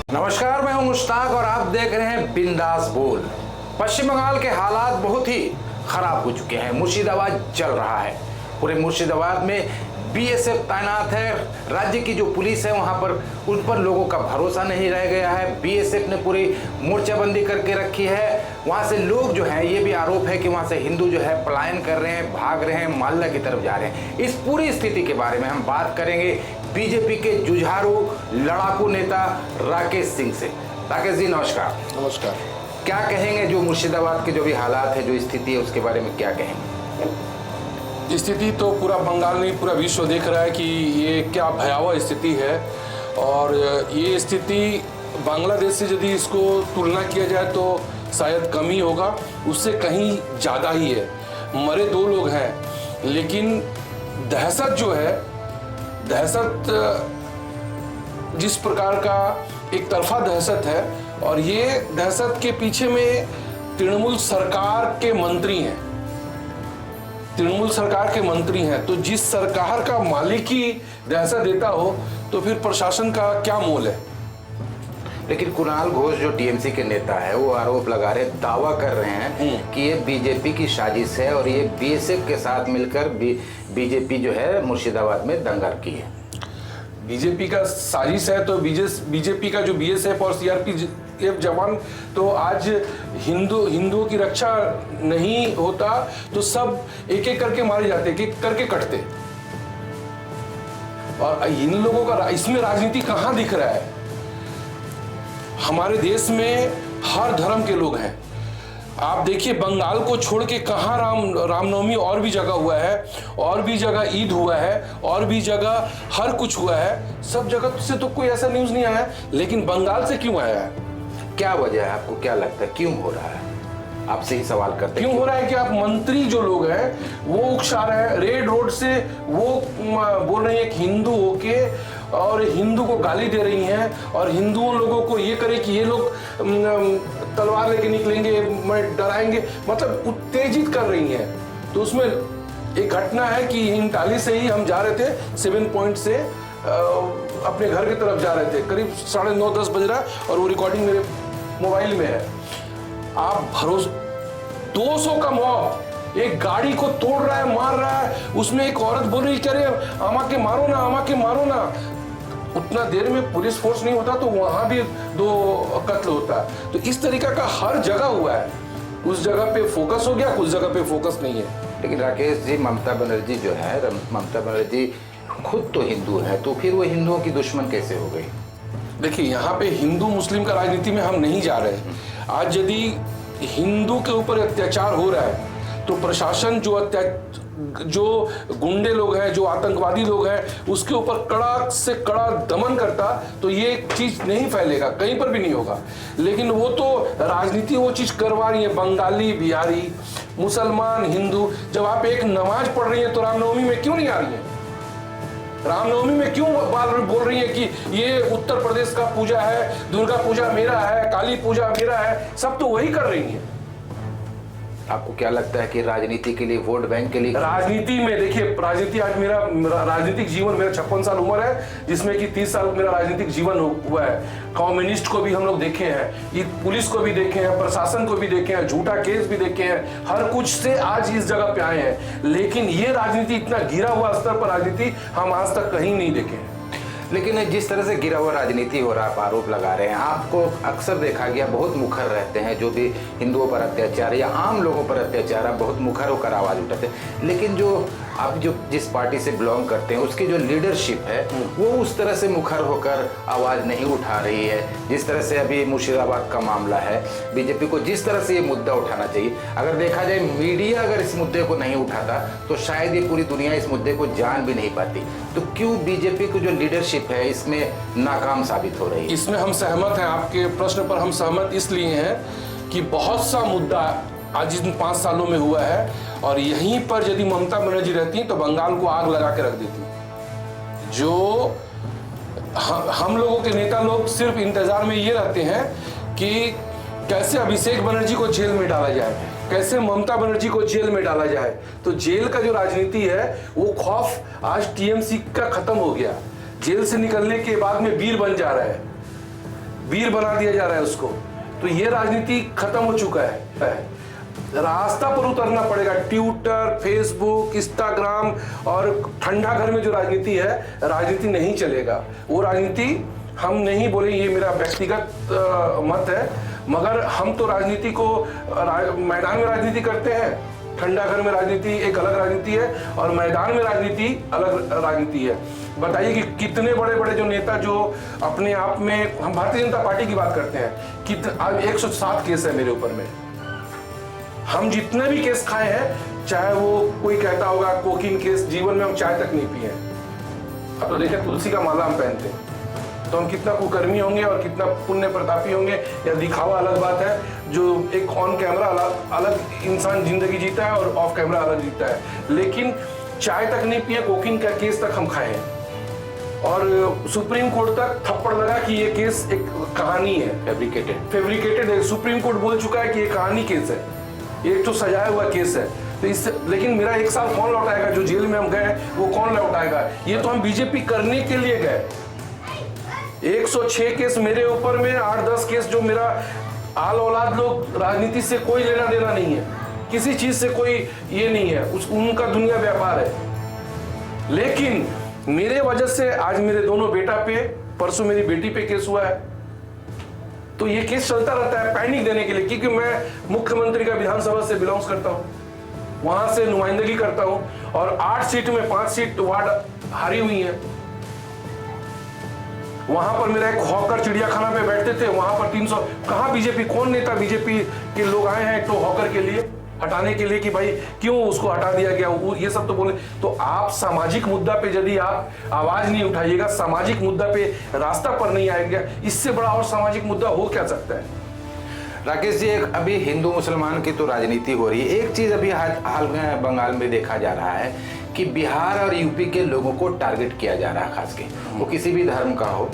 नमस्कार, मैं हूं मुश्ताक और आप देख रहे हैं बिंदास बोल। पश्चिम बंगाल के हालात बहुत ही खराब हो चुके हैं। मुर्शिदाबाद जल रहा है। पूरे मुर्शिदाबाद में बीएसएफ तैनात है। राज्य की जो पुलिस है वहां पर उन पर लोगों का भरोसा नहीं रह गया है। बीएसएफ ने पूरी मोर्चाबंदी करके रखी है। वहां से लोग जो हैं, ये भी आरोप है कि वहां से हिंदू जो है पलायन कर रहे हैं, भाग रहे हैं, मोहल्ला की तरफ जा रहे हैं। इस पूरी स्थिति के बारे में हम बात करेंगे बीजेपी के जुझारू लड़ाकू नेता राकेश सिंह से। राकेश जी नमस्कार। नमस्कार। क्या कहेंगे जो मुर्शिदाबाद के जो भी हालात है, जो स्थिति है, उसके बारे में क्या कहेंगे? स्थिति तो पूरा बंगाल नहीं, पूरा विश्व देख रहा है कि ये क्या भयावह स्थिति है। और ये स्थिति बांग्लादेश से यदि इसको तुलना किया जाए तो शायद कम ही होगा, उससे कहीं ज़्यादा ही है। मरे 2 लोग हैं, लेकिन दहशत जो है, दहशत जिस प्रकार का एक तरफा दहशत है, और ये दहशत के पीछे में तृणमूल सरकार के मंत्री हैं। तृणमूल सरकार के मंत्री हैं, तो जिस सरकार का मालिक ही दहशत देता हो तो फिर प्रशासन का क्या मोल है। लेकिन कुणाल घोष जो टीएमसी के नेता है, वो आरोप लगा रहे, दावा कर रहे हैं कि ये बीजेपी की साजिश है और ये बीएसएफ के साथ मिलकर बीजेपी जो है मुर्शिदाबाद में दंगा की है। बीजेपी का साजिश है तो बीजेपी का जो बीएसएफ और सीआरपीएफ जवान तो आज हिंदुओं की रक्षा नहीं होता तो सब एक एक करके मारे जाते, एक एक करके कटते। और इन लोगों का इसमें राजनीति कहाँ दिख रहा है? हमारे देश में हर धर्म के लोग हैं। आप देखिए बंगाल को छोड़ के कहाँ रामनवमी और भी जगह हुआ है, और भी जगह ईद हुआ है, और भी जगह हर कुछ हुआ है। सब जगह से तो कोई ऐसा न्यूज़ नहीं आया, लेकिन बंगाल से क्यों आया है? क्या वजह है, आपको क्या लगता है क्यों हो रहा है? आपसे ही सवाल करते हैं। क्यों हो रहा है कि आप मंत्री जो लोग हैं वो उकसा रहे हैं, रेड रोड से वो बोल रही है कि हिंदू होके और हिंदू को गाली दे रही हैं, और हिंदुओं लोगों को ये करे कि ये लोग तलवार लेके निकलेंगे, डराएंगे, मतलब उत्तेजित कर रही हैं। तो उसमें एक घटना है कि हिंटाली से ही हम जा रहे थे 7 पॉइंट से अपने घर की तरफ जा रहे थे, करीब 9:30-10 बज रहा है, और वो रिकॉर्डिंग मेरे मोबाइल में है। आप भरोसा 200 का मॉब एक गाड़ी को तोड़ रहा है, मार रहा है। उसमें एक औरत बोल रही है, आमा के मारो ना, आमा के मारो ना। उतना देर में पुलिस फोर्स नहीं होता तो वहां भी 2 कत्ल होता है। तो इस तरीका का हर जगह हुआ है। उस जगह पे फोकस हो गया, उस जगह पे फोकस नहीं है। लेकिन राकेश जी, ममता बनर्जी जो है, ममता बनर्जी खुद तो हिंदू है, तो फिर वो हिंदुओं की दुश्मन कैसे हो गई? देखिए, यहाँ पे हिंदू मुस्लिम का राजनीति में हम नहीं जा रहे। आज यदि हिंदू के ऊपर अत्याचार हो रहा है तो प्रशासन जो गुंडे लोग हैं, जो आतंकवादी लोग हैं, उसके ऊपर कड़ा से कड़ा दमन करता तो ये चीज नहीं फैलेगा, कहीं पर भी नहीं होगा। लेकिन वो तो राजनीति वो चीज करवा रही है। बंगाली, बिहारी, मुसलमान, हिंदू, जब आप एक नमाज पढ़ रही है तो रामनवमी में क्यों नहीं आ रही है? रामनवमी में क्यों बोल रही है कि ये उत्तर प्रदेश का पूजा है, दुर्गा पूजा मेरा है, काली पूजा मेरा है? सब तो वही कर रही है। आपको क्या लगता है कि राजनीति के लिए, वोट बैंक के लिए? राजनीति में देखिए, राजनीति आज मेरा राजनीतिक जीवन, मेरा 56 साल उम्र है, जिसमें कि 30 साल मेरा राजनीतिक जीवन हुआ है। कम्युनिस्ट को भी हम लोग देखे हैं, ये पुलिस को भी देखे हैं, प्रशासन को भी देखे हैं, झूठा केस भी देखे हैं, हर कुछ से आज इस जगह पे आए हैं। लेकिन ये राजनीति, इतना गिरा हुआ स्तर पर राजनीति हम आज तक कहीं नहीं देखे हैं। लेकिन जिस तरह से गिरा हुआ राजनीति हो रहा है, आप आरोप लगा रहे हैं, आपको अक्सर देखा गया बहुत मुखर रहते हैं, जो भी हिंदुओं पर अत्याचार या आम लोगों पर अत्याचार, आप बहुत मुखर होकर आवाज़ उठाते हैं। लेकिन जो आप जिस पार्टी से बिलोंग करते हैं उसकी जो लीडरशिप है वो उस तरह से मुखर होकर आवाज़ नहीं उठा रही है। जिस तरह से अभी मुर्शिदाबाद का मामला है, बीजेपी को जिस तरह से ये मुद्दा उठाना चाहिए, अगर देखा जाए मीडिया अगर इस मुद्दे को नहीं उठाता तो शायद ये पूरी दुनिया इस मुद्दे को जान भी नहीं पाती। तो क्यों बीजेपी की जो लीडरशिप है इसमें नाकाम साबित हो रही है? इसमें हम सहमत हैं, आपके प्रश्न पर हम सहमत इसलिए हैं कि बहुत सा मुद्दा आज इन 5 सालों में हुआ है, और यहीं पर यदि ममता बनर्जी रहती तो बंगाल को आग लगा के रख देती। जो हम लोगों के नेता लोग सिर्फ इंतजार में ये रहते हैं कि कैसे अभिषेक बनर्जी को जेल में डाला जाए, कैसे ममता बनर्जी को जेल में डाला जाए। तो जेल का जो राजनीति है वो खौफ आज टीएमसी का खत्म हो गया। जेल से निकलने के बाद में वीर बन जा रहा है। वीर बना दिया जा रहा है उसको। तो ये राजनीति खत्म हो चुका है। रास्ता पर उतरना पड़ेगा। ट्विटर, फेसबुक, इंस्टाग्राम और ठंडा घर में जो राजनीति है, राजनीति नहीं चलेगा। वो राजनीति हम नहीं बोले, ये मेरा व्यक्तिगत मत है, मगर हम तो राजनीति को मैदान में राजनीति करते हैं। ठंडा घर में राजनीति एक अलग राजनीति है और मैदान में राजनीति अलग राजनीति है। बताइए कि कितने बड़े बड़े जो नेता जो अपने आप में, हम भारतीय जनता पार्टी की बात करते हैं, आज 107 केस है मेरे ऊपर में। हम जितने भी केस खाए हैं, चाहे वो कोई कहता होगा कोकीन केस, जीवन में हम चाय तक नहीं पिए। अब तो देखिए तुलसी का माला हम पहनते हैं, तो हम कितना कुकर्मी होंगे और कितना पुण्य प्रतापी होंगे, या दिखावा अलग बात है। जो एक ऑन कैमरा अलग इंसान जिंदगी जीता है और ऑफ कैमरा अलग जीता है, लेकिन चाय तक नहीं पिए, कोकीन का केस तक हम खाए हैं। और सुप्रीम कोर्ट तक थप्पड़ लगा कि ये केस एक कहानी है, फैब्रिकेटेड है। सुप्रीम कोर्ट बोल चुका है कि ये कहानी केस है, एक तो सजाया हुआ केस है। तो इससे, लेकिन मेरा 1 साल कौन लौटाएगा? जो जेल में हम गए वो कौन लौटाएगा? ये तो हम बीजेपी करने के लिए गए। 106 केस मेरे ऊपर में, 8-10 केस जो मेरा आल औलाद लोग, राजनीति से कोई लेना देना नहीं है, किसी चीज से कोई ये नहीं है, उनका दुनिया व्यापार है। लेकिन मेरे वजह से आज मेरे दोनों बेटा पे, परसों मेरी बेटी पे केस हुआ है। तो ये केस चलता रहता है पैनिक देने के लिए, क्योंकि मैं मुख्यमंत्री का विधानसभा से बिलोंग्स करता हूँ, वहां से नुमाइंदगी करता हूँ और 8 सीट में 5 सीट वार्ड हारी हुई है। वहां पर मेरा एक हॉकर चिड़ियाखाना पे बैठते थे, वहां पर 300, कहां बीजेपी, कौन नेता बीजेपी के लोग आए हैं एक तो हॉकर के लिए हटाने के लिए कि भाई क्यों उसको हटा दिया गया, ये सब तो बोले। तो आप सामाजिक मुद्दा पे यदि आप आवाज नहीं उठाइएगा, सामाजिक मुद्दा पे रास्ता पर नहीं आएगा, इससे बड़ा और सामाजिक मुद्दा हो क्या सकता है? राकेश जी, एक अभी हिंदू मुसलमान की तो राजनीति हो रही है। एक चीज अभी हाल में बंगाल में देखा जा रहा है कि बिहार और यूपी के लोगों को टारगेट किया जा रहा है, खास के वो किसी भी धर्म का हो।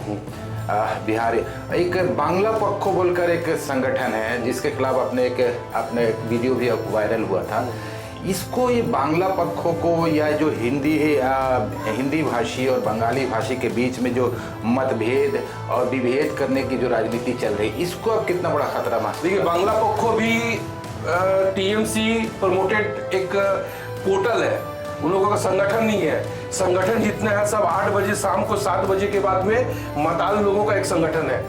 बिहार एक बांग्ला पक्खो बोलकर एक संगठन है जिसके खिलाफ अपने वीडियो भी वायरल हुआ था। इसको, ये बांग्ला पक्खों को, या जो हिंदी भाषी और बंगाली भाषी के बीच में जो मतभेद और विभेद करने की जो राजनीति चल रही है, इसको अब कितना बड़ा खतरा महसूस? देखिए, बांग्ला पक्खो भी टीएमसी प्रमोटेड एक पोर्टल है, उन लोगों का संगठन नहीं है। संगठन जितने हैं सब 8 बजे शाम को 7 बजे के बाद में मताल लोगों का एक संगठन है।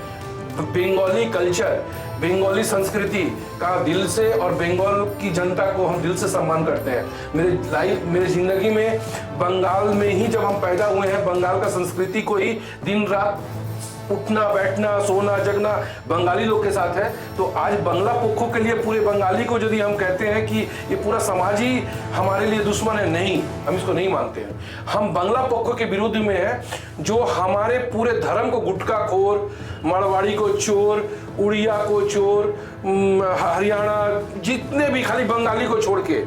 बंगाली कल्चर, बंगाली संस्कृति का दिल से, और बंगाल की जनता को हम दिल से सम्मान करते हैं। मेरे जिंदगी में बंगाल में ही जब हम पैदा हुए हैं, बंगाल का संस्कृति को ही दिन रात उठना बैठना सोना जगना बंगाली लोग के साथ है। तो आज बांग्ला पक्खों के लिए पूरे बंगाली को यदि हम कहते हैं कि ये पूरा समाज ही हमारे लिए दुश्मन है, नहीं, हम इसको नहीं मानते हैं। हम बांग्ला पक्खों के विरुद्ध में है जो हमारे पूरे धर्म को गुटखाखोर, मारवाड़ी को चोर, उड़िया को चोर, हरियाणा जितने भी, खाली बंगाली को छोड़ के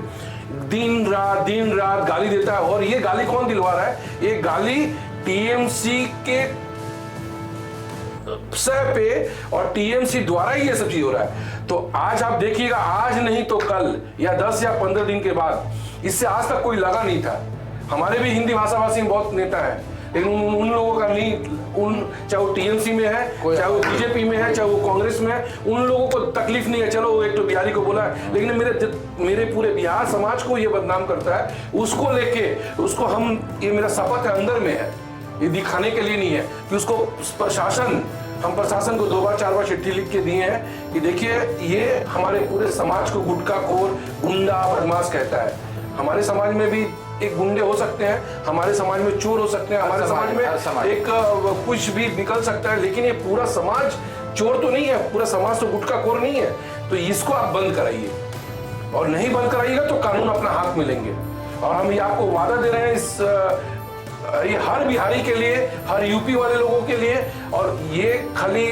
दिन रात गाली देता है। और ये गाली कौन दिलवा रहा है? ये गाली टीएमसी के सह पे और टीएमसी द्वारा ही ये सब चीज हो रहा है। तो आज आप देखिएगा, आज नहीं तो कल या 10 या 15 दिन के बाद, इससे आज तक कोई लगा नहीं था। हमारे भी हिंदी भाषा भाषी बहुत नेता हैं, लेकिन उन लोगों का नहीं, चाहे वो टीएमसी में है, चाहे वो बीजेपी में है, चाहे वो कांग्रेस में है, उन लोगों को तकलीफ नहीं है। चलो एक तो बिहारी को बोला है, लेकिन मेरे पूरे बिहार समाज को ये बदनाम करता है, उसको लेके उसको हम, ये मेरा शपथ है अंदर में है, ये दिखाने के लिए नहीं है कि उसको हम प्रशासन को 2 बार 4 बार चिट्ठी लिख के दिए हैं कि देखिए ये हमारे पूरे समाज को गुटखाखोर, गुंडा, बदमाश कहता है। हमारे समाज में भी एक गुंडे हो सकते हैं, हमारे समाज में चोर हो सकते हैं, हमारे समाज में एक कुछ भी निकल सकता है, लेकिन ये पूरा समाज चोर तो नहीं है, पूरा समाज तो गुटखाखोर नहीं है। तो इसको आप बंद कराइए, और नहीं बंद कराइएगा तो कानून अपना हाथ में लेंगे। और हम ये आपको वादा दे रहे हैं ये हर बिहारी के लिए, हर यूपी वाले लोगों के लिए, और ये खाली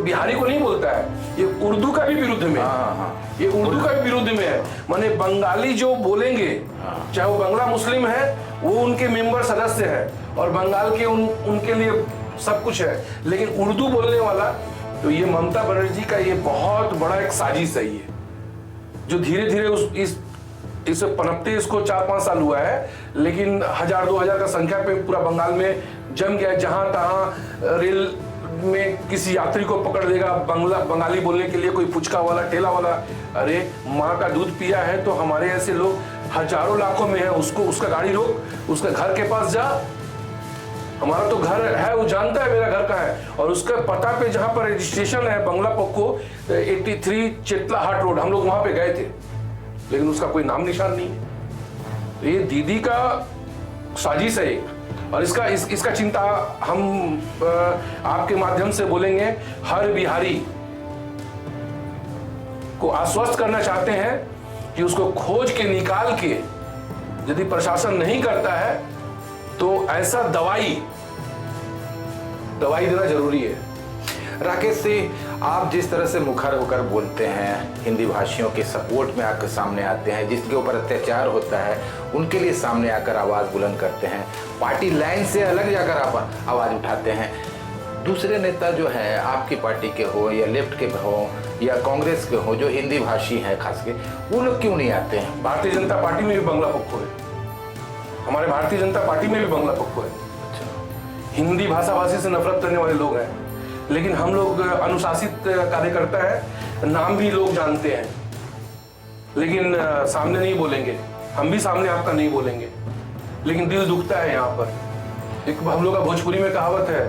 बिहारी को नहीं बोलता है, ये उर्दू का भी विरुद्ध में, ये उर्दू का भी विरुद्ध में है। माने बंगाली जो बोलेंगे, चाहे वो बंगला मुस्लिम है, वो उनके मेंबर सदस्य है, और बंगाल के उनके लिए सब कुछ है, लेकिन उर्दू बोलने वाला, तो ये ममता बनर्जी का ये बहुत बड़ा एक साजिश है, ये जो धीरे धीरे इसे पनपते इसको 4-5 साल हुआ है, लेकिन 1000-2000 का संख्या पे पूरा बंगाल में जम गया। जहां तहां रेल में किसी यात्री को पकड़ देगा बंगाली बोलने के लिए, कोई पुचका वाला ठेला वाला। अरे माँ का दूध पिया है तो हमारे ऐसे लोग हजारों लाखों में है, उसको उसका गाड़ी रोक, उसका घर के पास जा। हमारा तो घर है, वो जानता है मेरा घर का है, और उसका पता पे जहाँ पर रजिस्ट्रेशन है बंगला पक्को 83 चेतला हाट रोड, हम लोग वहां पे गए थे, लेकिन उसका कोई नाम निशान नहीं है। तो ये दीदी का साजिश है एक, और इसका चिंता हम आपके माध्यम से बोलेंगे। हर बिहारी को आश्वस्त करना चाहते हैं कि उसको खोज के निकाल के, यदि प्रशासन नहीं करता है तो ऐसा दवाई देना जरूरी है। राकेश सिंह, आप जिस तरह से मुखर होकर बोलते हैं, हिंदी भाषियों के सपोर्ट में आकर सामने आते हैं, जिसके ऊपर अत्याचार होता है उनके लिए सामने आकर आवाज़ बुलंद करते हैं, पार्टी लाइन से अलग जाकर आप आवाज़ उठाते हैं। दूसरे नेता जो है आपकी पार्टी के हो या लेफ्ट के हो या कांग्रेस के हो, जो हिंदी भाषी हैं खास के, वो लोग क्यों नहीं आते हैं? भारतीय जनता पार्टी में भी बंगला पक्को है, हमारे भारतीय जनता पार्टी में भी बंगला पक्को है। हिंदी भाषी से नफरत करने वाले लोग हैं, लेकिन हम लोग अनुशासित कार्यकर्ता है, नाम भी लोग जानते हैं, लेकिन सामने नहीं बोलेंगे। हम भी सामने आपका नहीं बोलेंगे, लेकिन दिल दुखता है। यहाँ पर एक हम लोग का भोजपुरी में कहावत है,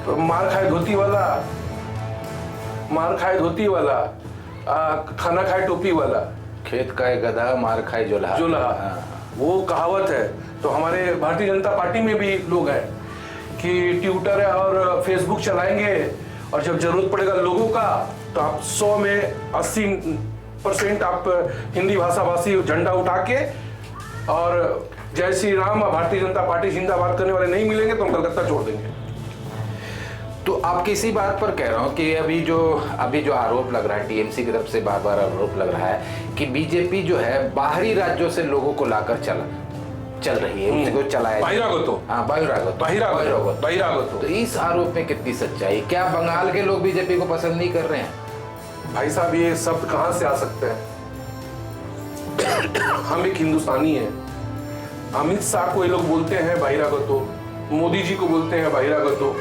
तो मार खाए धोती वाला, खाना खाए टोपी वाला, खेत का एक गधा मार खाए जोल्हा। वो कहावत है। तो हमारे भारतीय जनता पार्टी में भी लोग हैं कि ट्विटर और फेसबुक चलाएंगे, और जब जरूरत पड़ेगा लोगों का तो आप 100 में 80% आप हिंदी भाषी झंडा उठा के और जय श्री राम भारतीय जनता पार्टी जिंदाबाद करने वाले नहीं मिलेंगे तो हम कलकत्ता छोड़ देंगे। तो आपकी इसी बात पर कह रहा हूँ कि अभी जो आरोप लग रहा है, टीएमसी की तरफ से बार बार आरोप लग रहा है कि बीजेपी जो है बाहरी राज्यों से लोगों को लाकर चल रही है, उसको चलाया बहिरागत। तो इस आरोप में कितनी सच्चाई? क्या बंगाल के लोग बीजेपी को पसंद नहीं कर रहे हैं? भाई साहब, ये शब्द कहां से आ सकते हैं? हम एक हिंदुस्तानी हैं। अमित शाह को ये लोग बोलते हैं बहिरागतो, मोदी जी को बोलते हैं बहिरागतो।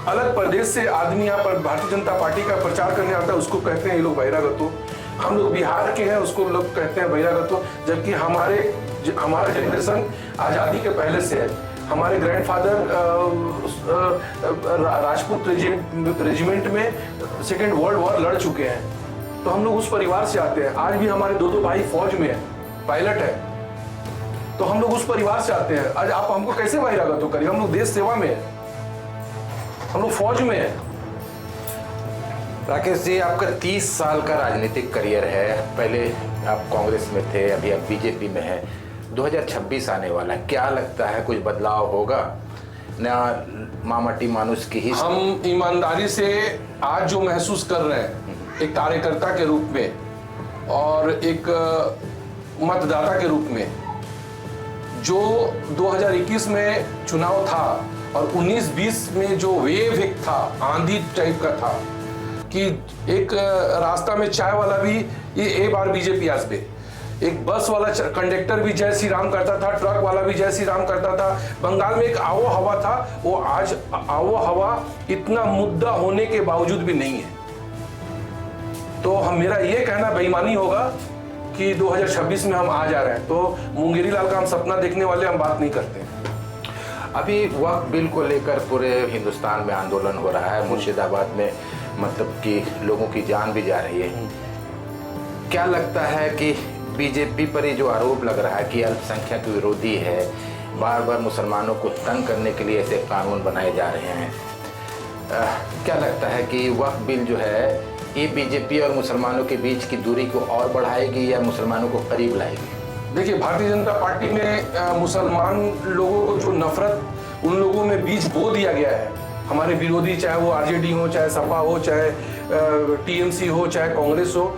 अलग प्रदेश से आदमी यहाँ पर भारतीय जनता पार्टी का प्रचार करने आता है, उसको कहते हैं ये लोग बहिरागतो। हम लोग बिहार के हैं, उसको लोग कहते हैं बहिरागतो। जबकि हमारा जनरेशन आज़ादी के पहले से है। हमारे ग्रैंडफादर राजपूत रेजिमेंट में सेकेंड वर्ल्ड वॉर लड़ चुके हैं, तो हम लोग उस परिवार से आते हैं। आज भी हमारे दो भाई फौज में है, पायलट है, तो हम लोग उस परिवार से आते हैं। आज आप हमको कैसे बहिरागतो करिए? हम लोग देश सेवा में है, हम लोग फौज में है। राकेश जी, आपका 30 साल का राजनीतिक करियर है। पहले आप कांग्रेस में थे, अभी आप बीजेपी में हैं। 2026 आने वाला है, क्या लगता है कुछ बदलाव होगा? ना मामाटी मानुष की ही हम ईमानदारी से आज जो महसूस कर रहे हैं एक कार्यकर्ता के रूप में और एक मतदाता के रूप में, जो 2021 में चुनाव था और 19-20 में जो वेव एक था, आंधी टाइप का था कि एक रास्ता में चाय वाला भी ये बार बीजेपी आसबे, एक बस वाला कंडक्टर भी जय श्री राम करता था, ट्रक वाला भी जय श्री राम करता था। बंगाल में एक आवो हवा था, वो आज आवो हवा इतना मुद्दा होने के बावजूद भी नहीं है। तो मेरा ये कहना बेईमानी होगा कि 2026 में हम आ जा रहे हैं, तो मुंगेरी लाल का हम सपना देखने वाले हम बात नहीं करते। अभी वक्फ बिल को लेकर पूरे हिंदुस्तान में आंदोलन हो रहा है, मुर्शिदाबाद में मतलब कि लोगों की जान भी जा रही है। क्या लगता है कि बीजेपी पर ये जो आरोप लग रहा है कि अल्पसंख्यक विरोधी है, बार बार मुसलमानों को तंग करने के लिए ऐसे कानून बनाए जा रहे हैं, क्या लगता है कि वक्फ बिल जो है ये बीजेपी और मुसलमानों के बीच की दूरी को और बढ़ाएगी या मुसलमानों को करीब लाएगी? देखिए, भारतीय जनता पार्टी में मुसलमान लोगों को जो नफरत उन लोगों में बीज बो दिया गया है, हमारे विरोधी, चाहे वो आरजेडी हो, चाहे सपा हो, चाहे टीएमसी हो, चाहे कांग्रेस हो,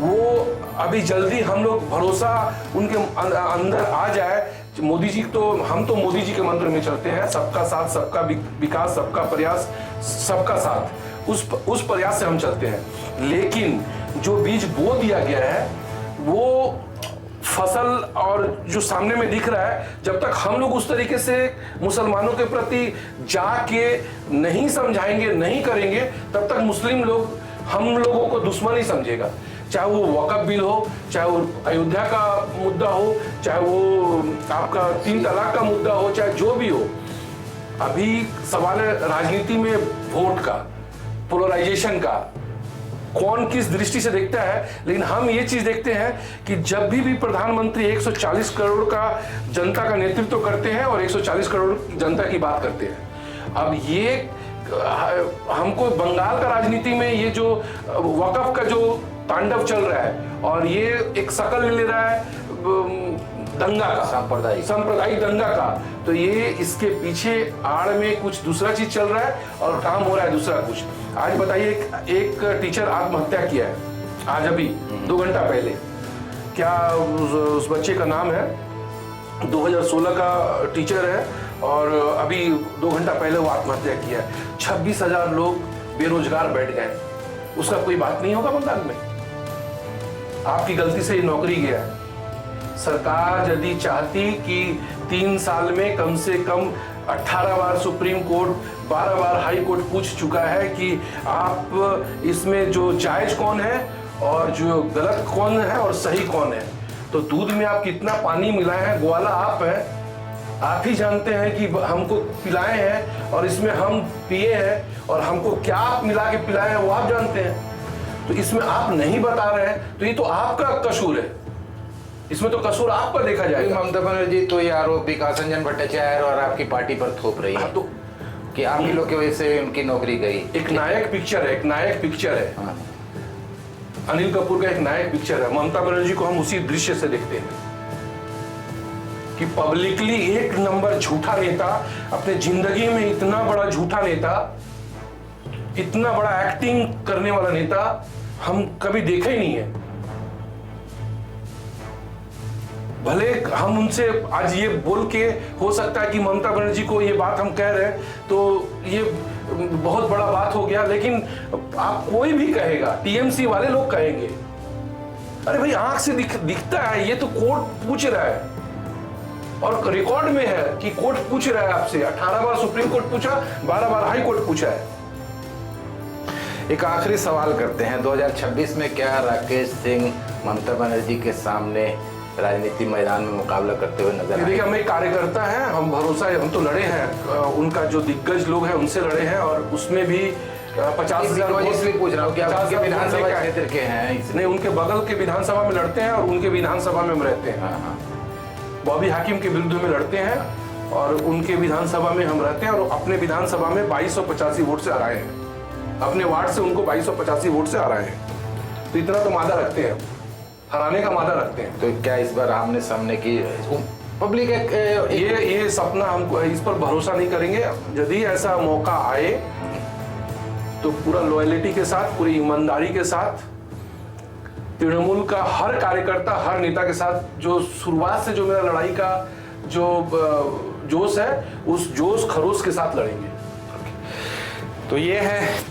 वो अभी जल्दी हम लोग भरोसा उनके अंदर आ जाए। मोदी जी तो हम तो मोदी जी के मंत्र में चलते हैं, सबका साथ, सबका विकास, सबका प्रयास, सबका साथ, उस प्रयास से हम चलते हैं। लेकिन जो बीज बो दिया गया है वो फसल और जो सामने में दिख रहा है, जब तक हम लोग उस तरीके से मुसलमानों के प्रति जाके नहीं समझाएंगे, नहीं करेंगे, तब तक मुस्लिम लोग हम लोगों को दुश्मन ही समझेगा। चाहे वो वक़्फ़ बिल हो, चाहे वो अयोध्या का मुद्दा हो, चाहे वो आपका 3 तलाक का मुद्दा हो, चाहे जो भी हो। अभी सवाल है राजनीति में वोट का, पोलराइजेशन का, कौन किस दृष्टि से देखता है। लेकिन हम ये चीज देखते हैं कि जब भी प्रधानमंत्री 140 करोड़ का जनता का नेतृत्व करते हैं और 140 करोड़ जनता की बात करते हैं। अब ये हमको बंगाल का राजनीति में ये जो वक़्फ़ का जो तांडव चल रहा है और ये एक शकल ले रहा है दंगा का, सांप्रदायिक दंगा का, तो ये इसके पीछे आड़ में कुछ दूसरा चीज चल रहा है और काम हो रहा है दूसरा कुछ। आज बताइए, एक टीचर आत्महत्या किया है आज, अभी 2 घंटा पहले। क्या उस बच्चे का नाम है, 2016 का टीचर है और अभी 2 घंटा पहले वो आत्महत्या किया है। 26,000 लोग बेरोजगार बैठ गए, उसका कोई बात नहीं होगा बंगाल में? आपकी गलती से नौकरी गया है। सरकार यदि चाहती कि 3 साल में कम से कम 18 बार सुप्रीम कोर्ट, 12 बार हाई कोर्ट पूछ चुका है कि आप इसमें जो जायज कौन है और जो गलत कौन है और सही कौन है। तो दूध में आप कितना पानी मिलाए हैं, ग्वाला आप हैं, आप ही जानते हैं कि हमको पिलाए हैं और इसमें हम पिए हैं और हमको क्या आप मिला के पिलाए हैं वो आप जानते हैं। तो इसमें आप नहीं बता रहे हैं तो ये तो आपका कसूर है, इसमें तो कसूर आपका देखा जाएगा। ममता बनर्जी तो ये आरोप विकास रंजन भट्टाचार्य और आपकी पार्टी पर थोप रही है तो कि आप ही लोग की वजह से उनकी नौकरी गई। एक नायक पिक्चर है, हाँ। अनिल कपूर का एक नायक पिक्चर है। ममता बनर्जी को हम उसी दृश्य से देखते हैं कि पब्लिकली 1 नंबर झूठा नेता, अपने जिंदगी में इतना बड़ा झूठा नेता, इतना बड़ा एक्टिंग करने वाला नेता हम कभी देखा ही नहीं है। भले हम उनसे आज ये बोल के हो सकता है कि ममता बनर्जी को ये बात हम कह रहे हैं तो ये बहुत बड़ा बात हो गया, लेकिन आप कोई भी कहेगा, टीएमसी वाले लोग कहेंगे, अरे भाई आंख से दिखता है, ये तो कोर्ट पूछ रहा है और रिकॉर्ड में है कि कोर्ट पूछ रहा है आपसे। 18 बार सुप्रीम कोर्ट पूछा, 12 बार हाई कोर्ट पूछा है। एक आखिरी सवाल करते हैं, 2026 में क्या राकेश सिंह ममता बनर्जी के सामने राजनीति मैदान में मुकाबला करते हुए नजर आए? देखिए, हम एक कार्यकर्ता हैं, हम तो लड़े हैं, उनका जो दिग्गज लोग हैं उनसे लड़े हैं और उसमें भी 50,000 इसलिए पूछ रहा हूँ कि आप विधानसभा क्षेत्र के हैं। नहीं, उनके बगल के विधानसभा में लड़ते हैं और उनके विधानसभा में हम रहते हैं। हाँ। बॉबी हाकिम के विरुद्ध में लड़ते हैं और उनके विधानसभा में हम रहते हैं और अपने विधानसभा में 2285 वोट से हराए हैं। अपने वार्ड से उनको 2285 वोट से हराए हैं। तो इतना तो मादा रखते हैं, हराने का मादा रखते हैं। तो क्या इस बार आमने सामने की पब्लिक ये सपना, हमको इस पर भरोसा नहीं करेंगे। यदि ऐसा मौका आए तो पूरा लॉयल्टी के साथ, पूरी ईमानदारी के साथ, तृणमूल का हर कार्यकर्ता, हर नेता के साथ, जो शुरुआत से जो मेरा लड़ाई का जो जोश है, उस जोश खरोश के साथ लड़ेंगे। तो ये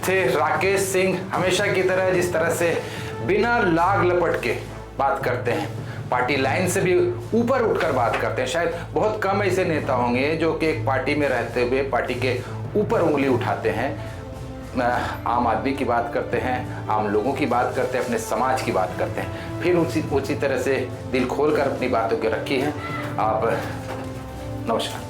थे राकेश सिंह, हमेशा की तरह जिस तरह से बिना लाग लपट के बात करते हैं, पार्टी लाइन से भी ऊपर उठकर बात करते हैं। शायद बहुत कम ऐसे नेता होंगे जो कि एक पार्टी में रहते हुए पार्टी के ऊपर उंगली उठाते हैं। आम आदमी की बात करते हैं, आम लोगों की बात करते हैं, अपने समाज की बात करते हैं, फिर उसी तरह से दिल खोल कर अपनी बातों के रखी हैं। आप नमस्कार।